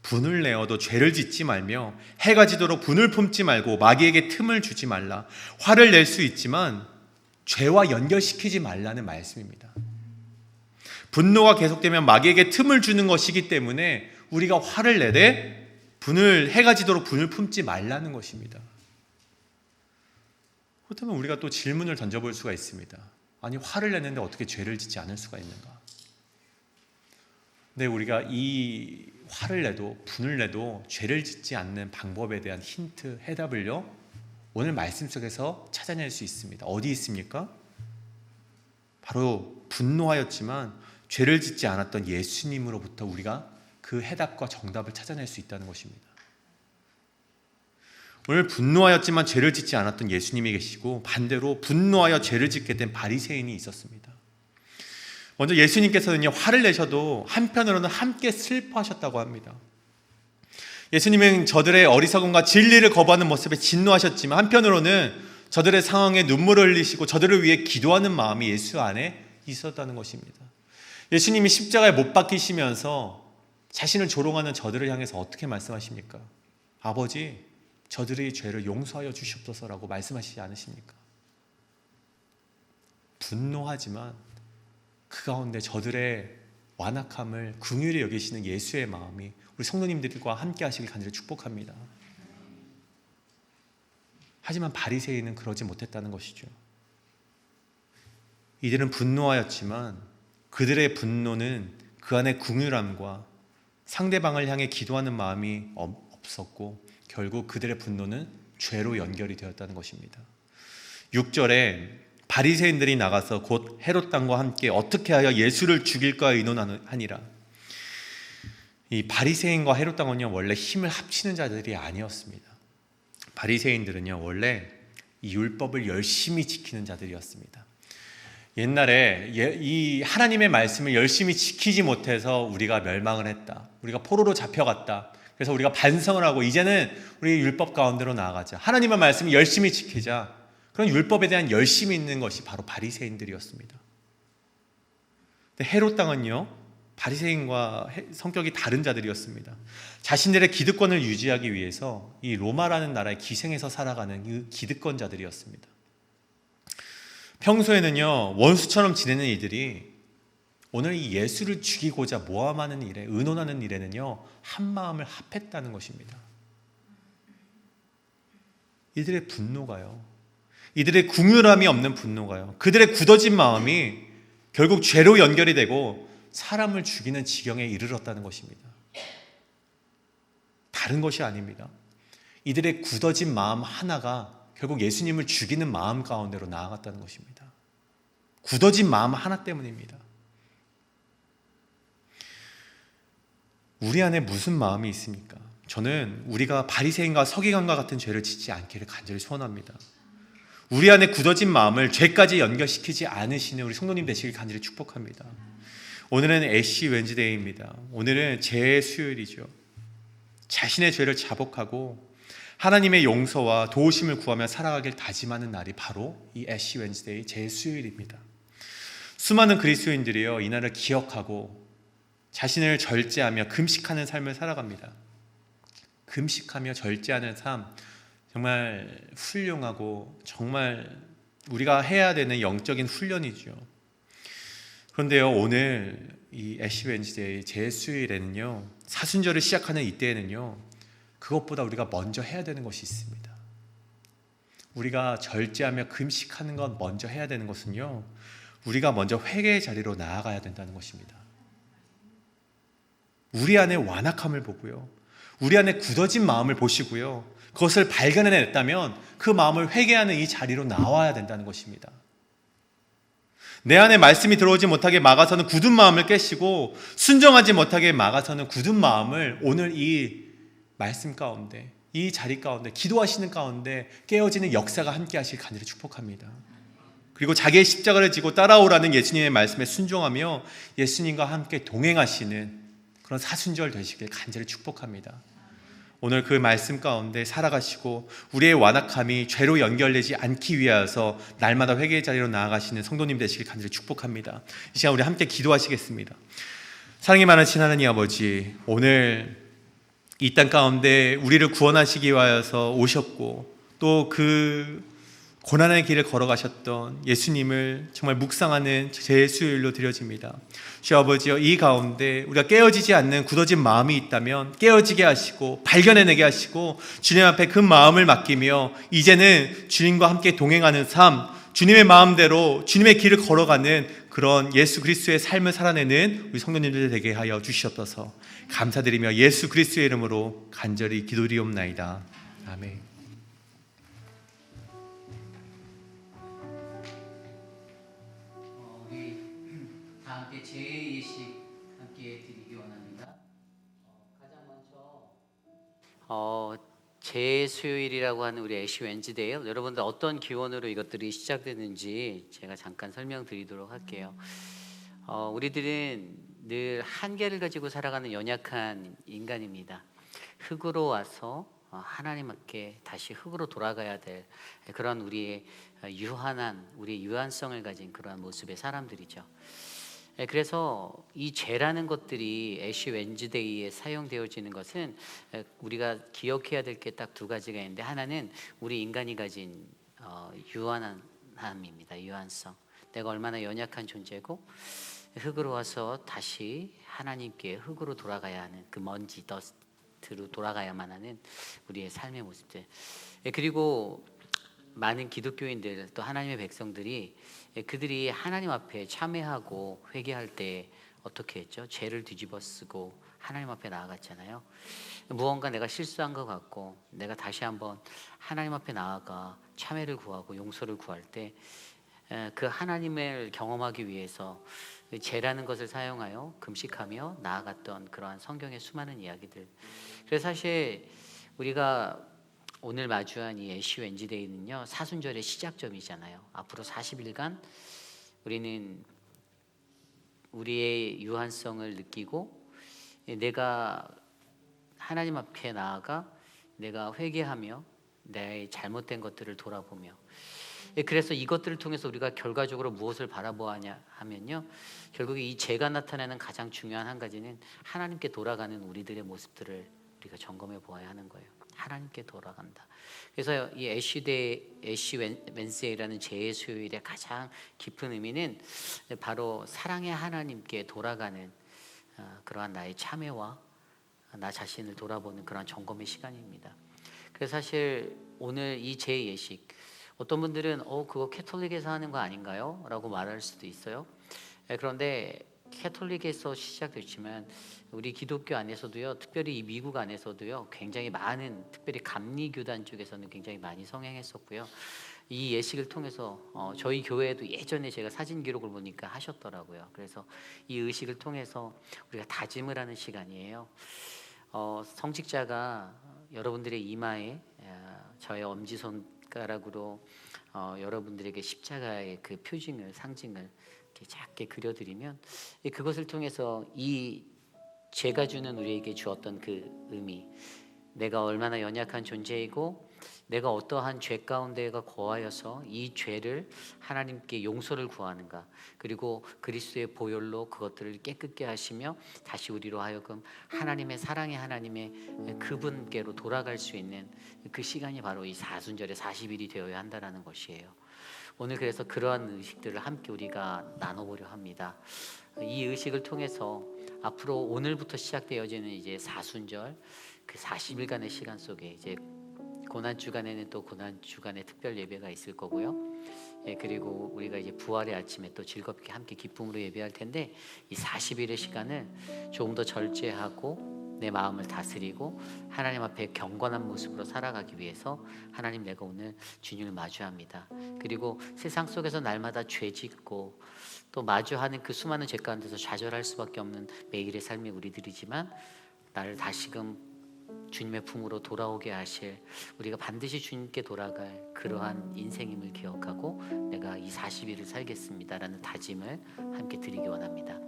분을 내어도 죄를 짓지 말며 해가 지도록 분을 품지 말고 마귀에게 틈을 주지 말라. 화를 낼 수 있지만 죄와 연결시키지 말라는 말씀입니다. 분노가 계속되면 마귀에게 틈을 주는 것이기 때문에 우리가 화를 내되 해가 지도록 분을 품지 말라는 것입니다. 그렇다면 우리가 또 질문을 던져볼 수가 있습니다. 아니, 화를 냈는데 어떻게 죄를 짓지 않을 수가 있는가? 근데 우리가 이 화를 내도 분을 내도 죄를 짓지 않는 방법에 대한 힌트, 해답을요, 오늘 말씀 속에서 찾아낼 수 있습니다. 어디 있습니까? 바로 분노하였지만 죄를 짓지 않았던 예수님으로부터 우리가 그 해답과 정답을 찾아낼 수 있다는 것입니다. 오늘 분노하였지만 죄를 짓지 않았던 예수님이 계시고 반대로 분노하여 죄를 짓게 된 바리새인이 있었습니다. 먼저 예수님께서는요, 화를 내셔도 한편으로는 함께 슬퍼하셨다고 합니다. 예수님은 저들의 어리석음과 진리를 거부하는 모습에 진노하셨지만 한편으로는 저들의 상황에 눈물을 흘리시고 저들을 위해 기도하는 마음이 예수 안에 있었다는 것입니다. 예수님이 십자가에 못 박히시면서 자신을 조롱하는 저들을 향해서 어떻게 말씀하십니까? 아버지, 저들의 죄를 용서하여 주시옵소서라고 말씀하시지 않으십니까? 분노하지만 그 가운데 저들의 완악함을 긍휼히 여기시는 예수의 마음이 우리 성도님들과 함께 하시길 간절히 축복합니다. 하지만 바리새인은 그러지 못했다는 것이죠. 이들은 분노하였지만 그들의 분노는 그 안에 긍휼함과 상대방을 향해 기도하는 마음이 없었고 결국 그들의 분노는 죄로 연결이 되었다는 것입니다. 6절에 바리새인들이 나가서 곧 헤롯 당과 함께 어떻게 하여 예수를 죽일까 의논하니라. 이 바리새인과 헤롯 당은요, 원래 힘을 합치는 자들이 아니었습니다. 바리새인들은요, 원래 이 율법을 열심히 지키는 자들이었습니다. 옛날에 이 하나님의 말씀을 열심히 지키지 못해서 우리가 멸망을 했다, 우리가 포로로 잡혀갔다, 그래서 우리가 반성을 하고 이제는 우리 율법 가운데로 나아가자, 하나님의 말씀을 열심히 지키자, 그런 율법에 대한 열심이 있는 것이 바로 바리새인들이었습니다. 근데 헤롯 당은요, 바리새인과 성격이 다른 자들이었습니다. 자신들의 기득권을 유지하기 위해서 이 로마라는 나라의 기생에서 살아가는 그 기득권자들이었습니다. 평소에는요, 원수처럼 지내는 이들이 오늘 이 예수를 죽이고자 모함하는 일에, 의논하는 일에는요, 한 마음을 합했다는 것입니다. 이들의 분노가요, 이들의 긍휼함이 없는 분노가요, 그들의 굳어진 마음이 결국 죄로 연결이 되고 사람을 죽이는 지경에 이르렀다는 것입니다. 다른 것이 아닙니다. 이들의 굳어진 마음 하나가 결국 예수님을 죽이는 마음 가운데로 나아갔다는 것입니다. 굳어진 마음 하나 때문입니다. 우리 안에 무슨 마음이 있습니까? 저는 우리가 바리새인과 서기관과 같은 죄를 짓지 않기를 간절히 소원합니다. 우리 안에 굳어진 마음을 죄까지 연결시키지 않으시는 우리 성도님 되시길 간절히 축복합니다. 오늘은 애쉬 웬즈데이입니다. 오늘은 죄의 수요일이죠. 자신의 죄를 자복하고 하나님의 용서와 도우심을 구하며 살아가길 다짐하는 날이 바로 이 애쉬 웬즈데이 죄의 수요일입니다. 수많은 그리스도인들이요, 이 날을 기억하고 자신을 절제하며 금식하는 삶을 살아갑니다. 금식하며 절제하는 삶, 정말 훌륭하고 정말 우리가 해야 되는 영적인 훈련이죠. 그런데요, 오늘 이 애쉬 웬즈데이 제수일에는요, 사순절을 시작하는 이때에는요, 그것보다 우리가 먼저 해야 되는 것이 있습니다. 우리가 절제하며 금식하는 것 먼저 해야 되는 것은요, 우리가 먼저 회개의 자리로 나아가야 된다는 것입니다. 우리 안에 완악함을 보고요, 우리 안에 굳어진 마음을 보시고요, 그것을 발견해냈다면 그 마음을 회개하는 이 자리로 나와야 된다는 것입니다. 내 안에 말씀이 들어오지 못하게 막아서는 굳은 마음을 깨시고 순종하지 못하게 막아서는 굳은 마음을 오늘 이 말씀 가운데, 이 자리 가운데, 기도하시는 가운데 깨어지는 역사가 함께 하실 간절히 축복합니다. 그리고 자기의 십자가를 지고 따라오라는 예수님의 말씀에 순종하며 예수님과 함께 동행하시는 그런 사순절 되시길 간절히 축복합니다. 오늘 그 말씀 가운데 살아가시고 우리의 완악함이 죄로 연결되지 않기 위하여서 날마다 회개의 자리로 나아가시는 성도님 되시길 간절히 축복합니다. 이 시간 우리 함께 기도하시겠습니다. 사랑이 많으신 하나님 아버지, 오늘 이 땅 가운데 우리를 구원하시기 위하여서 오셨고 또 그 고난의 길을 걸어가셨던 예수님을 정말 묵상하는 제 수요일로 드려집니다. 주 아버지여, 이 가운데 우리가 깨어지지 않는 굳어진 마음이 있다면 깨어지게 하시고 발견해내게 하시고 주님 앞에 그 마음을 맡기며 이제는 주님과 함께 동행하는 삶, 주님의 마음대로 주님의 길을 걸어가는 그런 예수 그리스도의 삶을 살아내는 우리 성도님들 되게 하여 주시옵소서. 감사드리며 예수 그리스도의 이름으로 간절히 기도드리옵나이다. 아멘. 우리 다 함께 제 예식 함께 드리기 원합니다. 가장 먼저 제수요일이라고 하는 우리 애쉬 웬즈데이요. 여러분들 어떤 기원으로 이것들이 시작되는지 제가 잠깐 설명드리도록 할게요. 우리들은 늘 한계를 가지고 살아가는 연약한 인간입니다. 흙으로 와서 하나님 앞에 다시 흙으로 돌아가야 될 그런 우리의 우리의 유한성을 가진 그러한 모습의 사람들이죠. 그래서 이 죄라는 것들이 애쉬 웬즈데이에 사용되어지는 것은 우리가 기억해야 될 게 딱 두 가지가 있는데, 하나는 우리 인간이 가진 유한함입니다. 유한성. 내가 얼마나 연약한 존재고 흙으로 와서 다시 하나님께 흙으로 돌아가야 하는 그 먼지 더스트로 돌아가야만 하는 우리의 삶의 모습들. 그리고 많은 기독교인들 또 하나님의 백성들이 그들이 하나님 앞에 참회하고 회개할 때 어떻게 했죠? 죄를 뒤집어 쓰고 하나님 앞에 나아갔잖아요. 무언가 내가 실수한 것 같고 내가 다시 한번 하나님 앞에 나아가 참회를 구하고 용서를 구할 때 그 하나님을 경험하기 위해서 죄라는 것을 사용하여 금식하며 나아갔던 그러한 성경의 수많은 이야기들. 그래서 사실 우리가 오늘 마주한 이 애쉬 웬즈데이는요, 사순절의 시작점이잖아요. 앞으로 40일간 우리는 우리의 유한성을 느끼고 내가 하나님 앞에 나아가 내가 회개하며 내 잘못된 것들을 돌아보며, 그래서 이것들을 통해서 우리가 결과적으로 무엇을 바라보아야 하면요, 결국에 이 죄가 나타내는 가장 중요한 한 가지는 하나님께 돌아가는 우리들의 모습들을 우리가 점검해 보아야 하는 거예요. 하나님께 돌아간다. 그래서 이 애쉬 웬스데이라는 제수요일의 가장 깊은 의미는 바로 사랑의 하나님께 돌아가는 그러한 나의 참회와 나 자신을 돌아보는 그러한 점검의 시간입니다. 그래서 사실 오늘 이 제예식, 어떤 분들은 그거 캐톨릭에서 하는 거 아닌가요? 라고 말할 수도 있어요. 그런데 캐톨릭에서 시작됐지만 우리 기독교 안에서도요, 특별히 이 미국 안에서도요, 굉장히 많은, 특별히 감리교단 쪽에서는 굉장히 많이 성행했었고요. 이 예식을 통해서 저희 교회에도 예전에 제가 사진 기록을 보니까 하셨더라고요. 그래서 이 의식을 통해서 우리가 다짐을 하는 시간이에요. 성직자가 여러분들의 이마에 저의 엄지손가락으로 여러분들에게 십자가의 그 표징을, 상징을 이렇게 작게 그려드리면, 그것을 통해서 이 죄가 주는 우리에게 주었던 그 의미, 내가 얼마나 연약한 존재이고 내가 어떠한 죄 가운데가 거하여서 이 죄를 하나님께 용서를 구하는가, 그리고 그리스도의 보혈로 그것들을 깨끗게 하시며 다시 우리로 하여금 하나님의 사랑의 하나님의 그분께로 돌아갈 수 있는 그 시간이 바로 이 사순절의 40일이 되어야 한다는 것이에요. 오늘 그래서 그러한 의식들을 함께 우리가 나눠보려 합니다. 이 의식을 통해서 앞으로 오늘부터 시작되어지는 이제 사순절 그 40일간의 시간 속에 이제 고난 주간에는 또 고난 주간의 특별 예배가 있을 거고요. 그리고 우리가 이제 부활의 아침에 또 즐겁게 함께 기쁨으로 예배할 텐데, 이 40일의 시간을 조금 더 절제하고 내 마음을 다스리고 하나님 앞에 경건한 모습으로 살아가기 위해서 하나님, 내가 오늘 주님을 마주합니다. 그리고 세상 속에서 날마다 죄 짓고 또 마주하는 그 수많은 죄 가운데서 좌절할 수밖에 없는 매일의 삶의 우리들이지만, 나를 다시금 주님의 품으로 돌아오게 하실, 우리가 반드시 주님께 돌아갈 그러한 인생임을 기억하고 내가 이 40일을 살겠습니다라는 다짐을 함께 드리기 원합니다.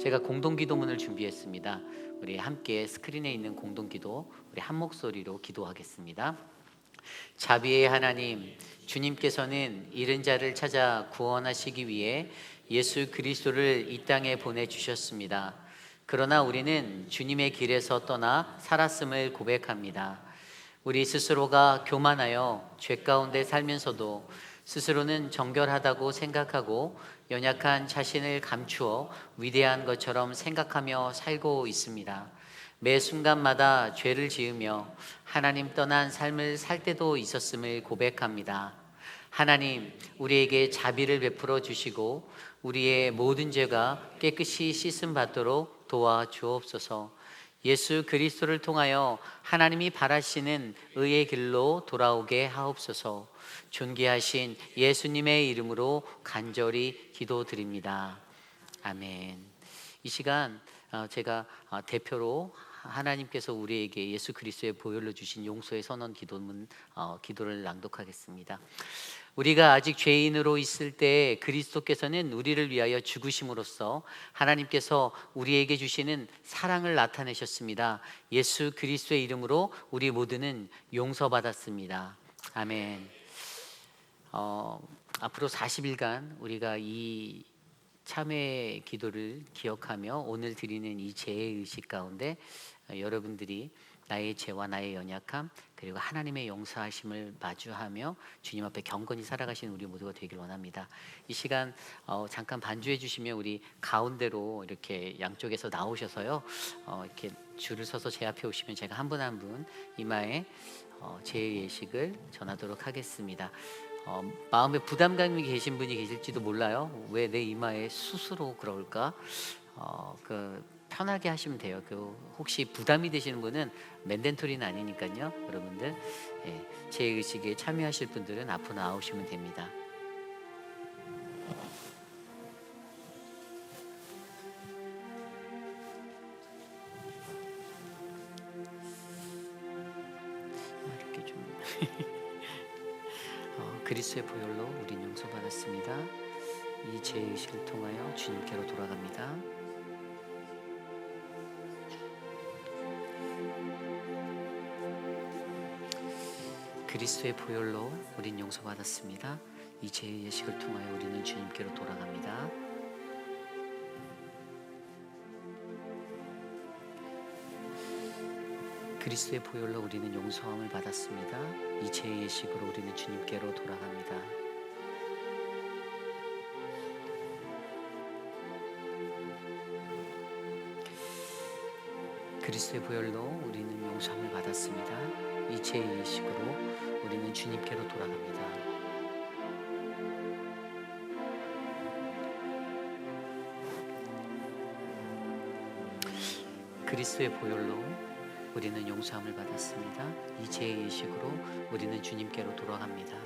제가 공동기도문을 준비했습니다. 우리 함께 스크린에 있는 공동기도 우리 한 목소리로 기도하겠습니다. 자비의 하나님, 주님께서는 잃은 자를 찾아 구원하시기 위해 예수 그리스도를 이 땅에 보내주셨습니다. 그러나 우리는 주님의 길에서 떠나 살았음을 고백합니다. 우리 스스로가 교만하여 죄 가운데 살면서도 스스로는 정결하다고 생각하고 연약한 자신을 감추어 위대한 것처럼 생각하며 살고 있습니다. 매 순간마다 죄를 지으며 하나님 떠난 삶을 살 때도 있었음을 고백합니다. 하나님, 우리에게 자비를 베풀어 주시고 우리의 모든 죄가 깨끗이 씻음 받도록 도와주옵소서. 예수 그리스도를 통하여 하나님이 바라시는 의의 길로 돌아오게 하옵소서. 존귀하신 예수님의 이름으로 간절히 기도드립니다. 아멘. 이 시간 제가 대표로 하나님께서 우리에게 예수 그리스도의 보혈로 주신 용서의 선언 기도를 낭독하겠습니다. 우리가 아직 죄인으로 있을 때 그리스도께서는 우리를 위하여 죽으심으로써 하나님께서 우리에게 주시는 사랑을 나타내셨습니다. 예수 그리스도의 이름으로 우리 모두는 용서받았습니다. 아멘. 앞으로 40일간 우리가 이 참회 기도를 기억하며 오늘 드리는 이 제의식 가운데 여러분들이 나의 죄와 나의 연약함 그리고 하나님의 용서하심을 마주하며 주님 앞에 경건히 살아가시는 우리 모두가 되길 원합니다. 이 시간 잠깐 반주해 주시면 우리 가운데로 이렇게 양쪽에서 나오셔서요 이렇게 줄을 서서 제 앞에 오시면 제가 한 분 한 분 이마에 제의 예식을 전하도록 하겠습니다. 마음에 부담감이 계신 분이 계실지도 몰라요. 왜 내 이마에 숯으로 그럴까? 편하게 하시면 돼요. 혹시 부담이 되시는 분은 맨덴토리는 아니니까요. 여러분들 제 의식에 참여하실 분들은 앞으로 나오시면 됩니다. 이렇게 좀 그리스도의 보혈로 우린 용서받았습니다. 이 제의식을 통하여 주님께로 돌아갑니다. 그리스도의 보혈로 우린 용서받았습니다. 이 제의식을 통하여 우리는 주님께로 돌아갑니다. 그리스도의 보혈로 우리는 용서함을 받았습니다. 이 제의식으로 우리는 주님께로 돌아갑니다. 그리스도의 보혈로 우리는 용서함을 받았습니다. 이 제의식으로 우리는 주님께로 돌아갑니다. 그리스도의 보혈로 우리는 용서함을 받았습니다. 이 제의식으로 우리는 주님께로 돌아갑니다.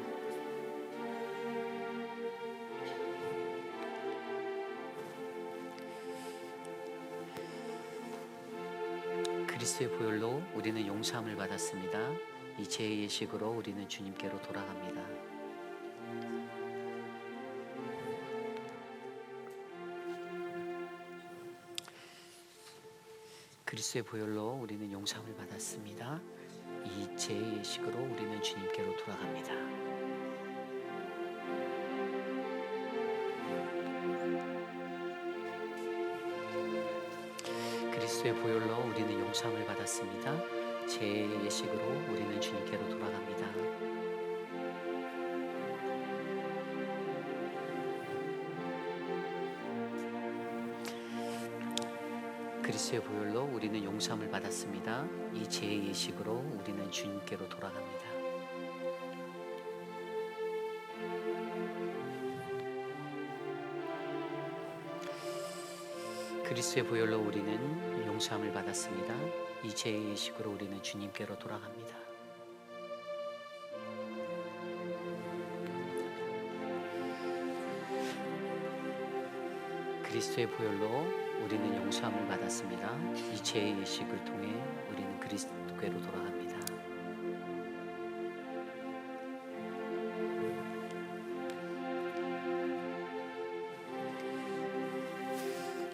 그리스도의 보혈로 우리는 용서함을 받았습니다. 이 제의식으로 우리는 주님께로 돌아갑니다. 그리스도의 보혈로 우리는 용서함을 받았습니다. 이 제의식으로 우리는 주님께로 돌아갑니다. 그리스도의 보혈로 우리는 용서함을 받았습니다. 제의식으로 우리는 주님께로 돌아갑니다. 그리스도의 보혈로 우리는 용서함을 받았습니다. 이 제의식으로 우리는 주님께로 돌아갑니다. 그리스도의 보혈로 우리는 용서함을 받았습니다. 이 제의식으로 우리는 주님께로 돌아갑니다. 그리스도의 보혈로 우리는 용서함을 받았습니다. 이 제의식을 통해 우리는 그리스도께로 돌아갑니다.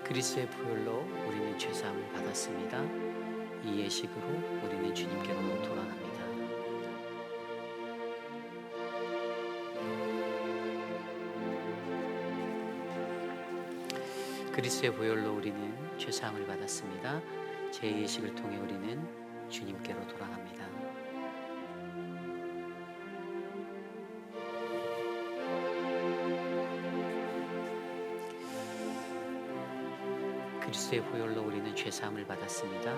그리스도의 보혈로 우리는 죄사함을 받았습니다. 이 예식으로 우리는 주님께로 돌아갑니다. 그리스도의 보혈로 우리는 죄사함을 받았습니다. 제2의식을 통해 우리는 주님께로 돌아갑니다. 그리스도의 보혈로 우리는 죄사함을 받았습니다.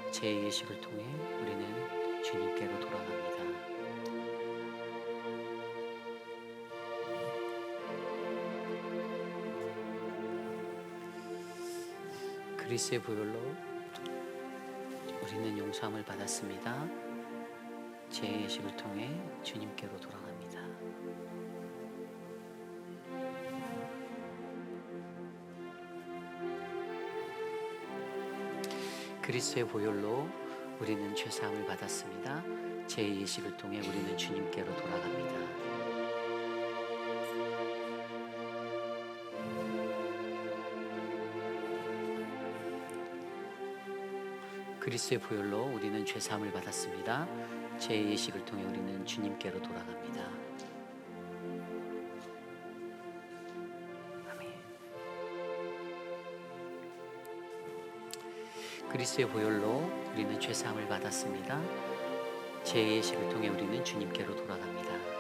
제2의식을 통해 우리는 주님께로 돌아갑니다. 그리스도의 보혈로 우리는 용서함을 받았습니다. 제2의식을 통해 주님께로 돌아갑니다. 그리스도의 보혈로 우리는 죄사함을 받았습니다. 제2의식을 통해 우리는 주님께로 돌아갑니다. 그리스도의 보혈로 우리는 죄사함을 받았습니다. 제2의식을 통해 우리는 주님께로 돌아갑니다. 아멘. 그리스도의 보혈로 우리는 죄사함을 받았습니다. 제2의식을 통해 우리는 주님께로 돌아갑니다.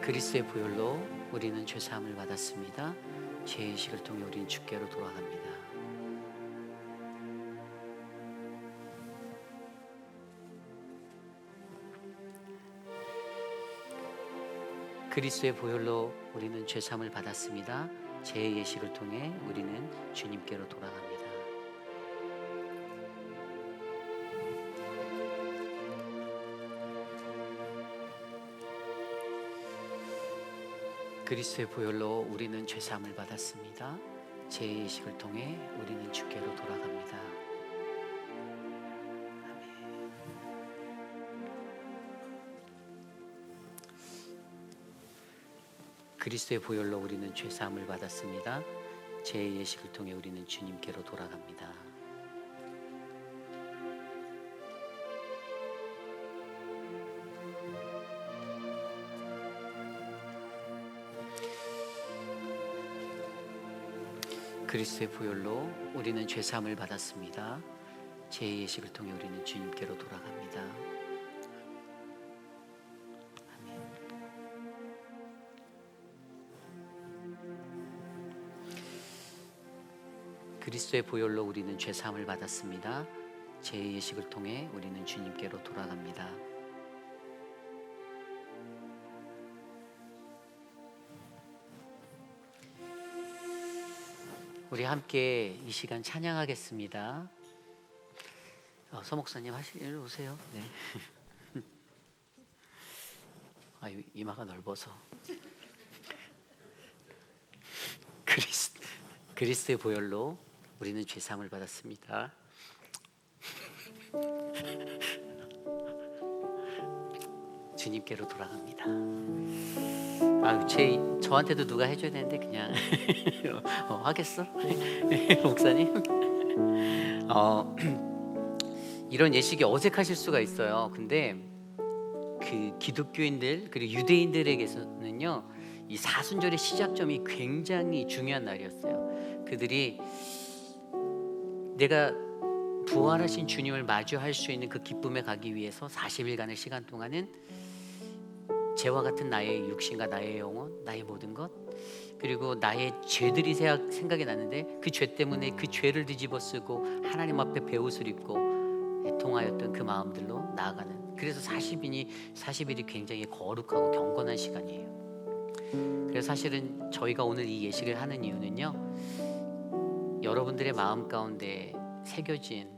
그리스도의 보혈로 우리는 죄사함을 받았습니다. 제2의식을 통해 우리는 주께로 돌아갑니다. 그리스도의 보혈로 우리는 죄사함을 받았습니다. 제2의식을 통해 우리는 주님께로 돌아갑니다. 그리스도의 보혈로 우리는 죄사함을 받았습니다. 제2의식을 통해 우리는 주께로 돌아갑니다. 아멘. 그리스도의 보혈로 우리는 죄사함을 받았습니다. 제2의식을 통해 우리는 주님께로 돌아갑니다. 그리스도의 보혈로 우리는 죄사함을 받았습니다. 제2의식을 통해 우리는 주님께로 돌아갑니다. 아멘. 그리스도의 보혈로 우리는 죄사함을 받았습니다. 제2의식을 통해 우리는 주님께로 돌아갑니다. 우리 함께 이 시간 찬양하겠습니다. 서목사님 일로 오세요. 네. 이마가 넓어서. 그리스도의 보혈로 우리는 죄사함을 받았습니다. 주님께로 돌아갑니다. 저한테도 누가 해줘야 되는데 그냥 하겠어? 목사님? 이런 예식이 어색하실 수가 있어요. 근데 그 기독교인들 그리고 유대인들에게서는요, 이 사순절의 시작점이 굉장히 중요한 날이었어요. 그들이 내가 부활하신 주님을 마주할 수 있는 그 기쁨에 가기 위해서 40일간의 시간 동안은 죄와 같은 나의 육신과 나의 영혼, 나의 모든 것, 그리고 나의 죄들이 생각이 나는데 그 죄 때문에 그 죄를 뒤집어쓰고 하나님 앞에 베옷을 입고 애통하였던 그 마음들로 나아가는, 그래서 40일이 굉장히 거룩하고 경건한 시간이에요. 그래서 사실은 저희가 오늘 이 예식을 하는 이유는요, 여러분들의 마음 가운데 새겨진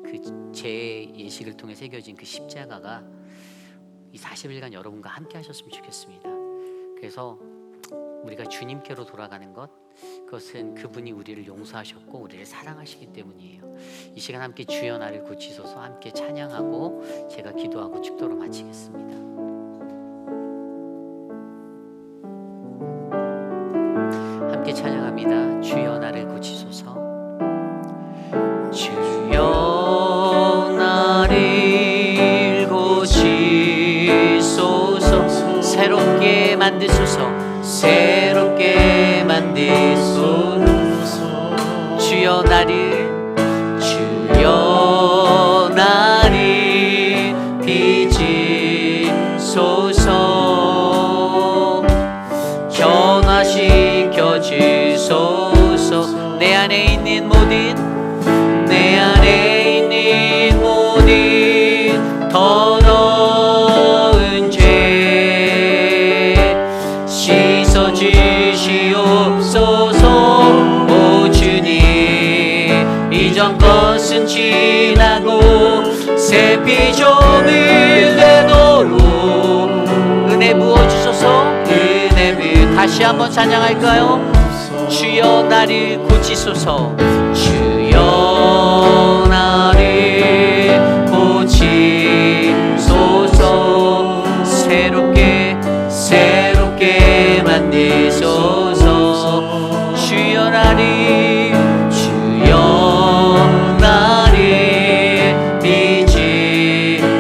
그 제 예식을 통해 새겨진 그 십자가가 이 40일간 여러분과 함께 하셨으면 좋겠습니다. 그래서 우리가 주님께로 돌아가는 것, 그것은 그분이 우리를 용서하셨고 우리를 사랑하시기 때문이에요. 이 시간 함께 주여 나를 고치소서 함께 찬양하고 제가 기도하고 축도로 마치겠습니다. 함께 찬양합니다. 주여 나를 고치소서. 주여 나를 고치소서. 새롭게 만드소서. 새롭게 만드소서. 주여 나를 주여 나를 빚으소서. 변화시켜 주소서. 내 안에 있는 모든 더러운 죄 씻어 주시옵소서. 오 주님, 이전 것은 지나고 새 피조물 되도록 은혜 부어주소서. 은혜 부어. 다시 한번 찬양할까요? 주여 나를 고치소서. 주여 나를 고치소서. 새롭게 만드소서. 주여 나를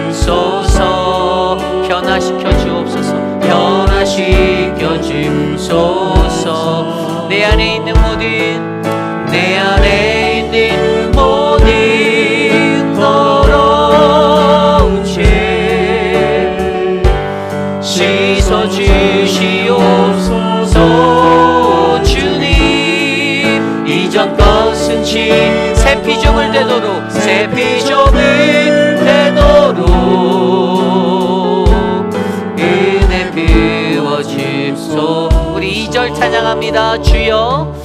빚으소서. 변화시켜 주옵소서. 변화시켜 주소서. 내 안에 있는 모든 더러운 죄 씻어 주시옵소서. 주님, 이전 것은 새 피조물 되도록 은혜 부어 주옵소서. 우리 2절 찬양합니다. 주여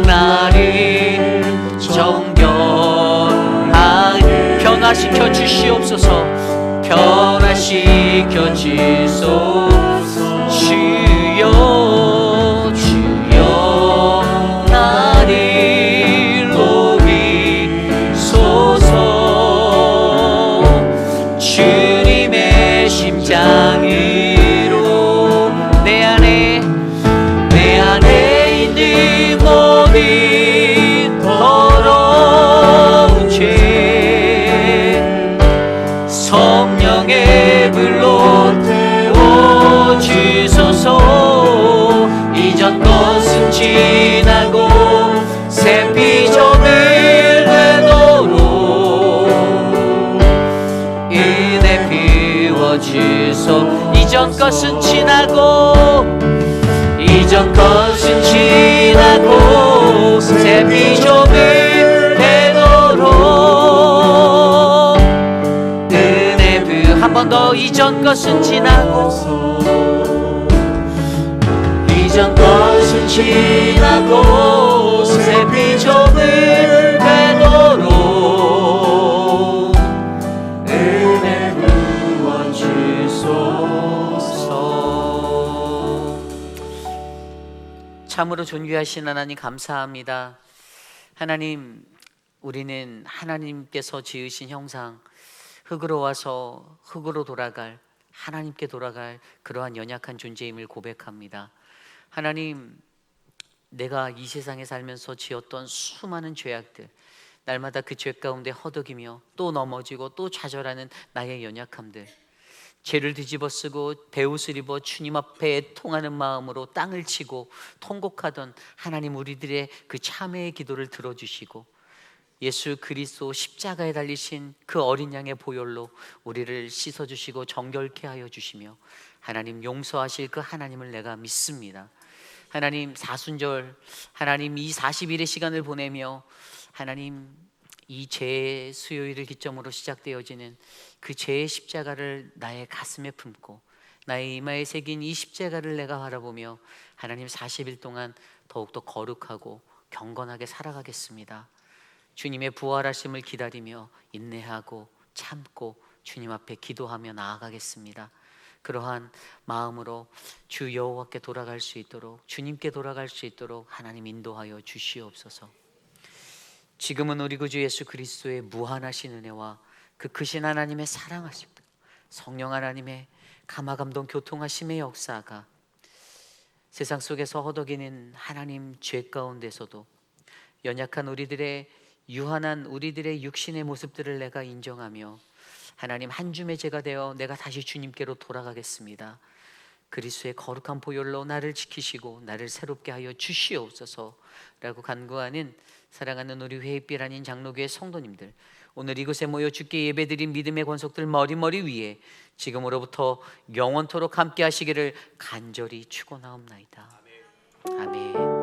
나를 정결하게 변화시켜 주시옵소서. 변화시켜 주소서. 주여 나를 녹이소서. 주님의 심장으로 내 안에 있는 모든 더러운 죄 성령의 불로 태워주소서. 이전 것은 지나고 새 피조물 되도록 은혜 부어주소서. 이전 것은 지나고 새 피조물 되도록 은혜 부어. 한 번 더. 이전 것은 지나고 새 피조물 되도록 은혜 부어 주소서. 참으로 존귀하신 하나님 감사합니다. 하나님, 우리는 하나님께서 지으신 형상, 흙으로 와서 흙으로 돌아갈, 하나님께 돌아갈 그러한 연약한 존재임을 고백합니다. 하나님, 내가 이 세상에 살면서 지었던 수많은 죄악들, 날마다 그 죄 가운데 허덕이며 또 넘어지고 또 좌절하는 나의 연약함들, 죄를 뒤집어쓰고 베옷을 입어 주님 앞에 애통하는 마음으로 땅을 치고 통곡하던 하나님, 우리들의 그 참회의 기도를 들어주시고 예수 그리스도 십자가에 달리신 그 어린 양의 보혈로 우리를 씻어주시고 정결케 하여 주시며 하나님, 용서하실 그 하나님을 내가 믿습니다. 하나님, 사순절 하나님, 이 40일의 시간을 보내며 하나님, 이 죄의 수요일을 기점으로 시작되어지는 그 죄의 십자가를 나의 가슴에 품고 나의 이마에 새긴 이 십자가를 내가 바라보며 하나님, 40일 동안 더욱더 거룩하고 경건하게 살아가겠습니다. 주님의 부활하심을 기다리며 인내하고 참고 주님 앞에 기도하며 나아가겠습니다. 그러한 마음으로 주 여호와께 돌아갈 수 있도록, 주님께 돌아갈 수 있도록 하나님 인도하여 주시옵소서. 지금은 우리 구주 예수 그리스도의 무한하신 은혜와 그 크신 하나님의 사랑하심, 성령 하나님의 감화감동 교통하심의 역사가 세상 속에서 허덕이는 하나님 죄 가운데서도 연약한 우리들의 유한한 우리들의 육신의 모습들을 내가 인정하며 하나님 한 줌의 제가 되어 내가 다시 주님께로 돌아가겠습니다. 그리스도의 거룩한 보혈로 나를 지키시고 나를 새롭게 하여 주시옵소서라고 간구하는 사랑하는 우리 회입길 아닌 장로교회 성도님들, 오늘 이곳에 모여 주께 예배드린 믿음의 권속들 머리 위에 지금으로부터 영원토록 함께 하시기를 간절히 축원하옵나이다. 아멘.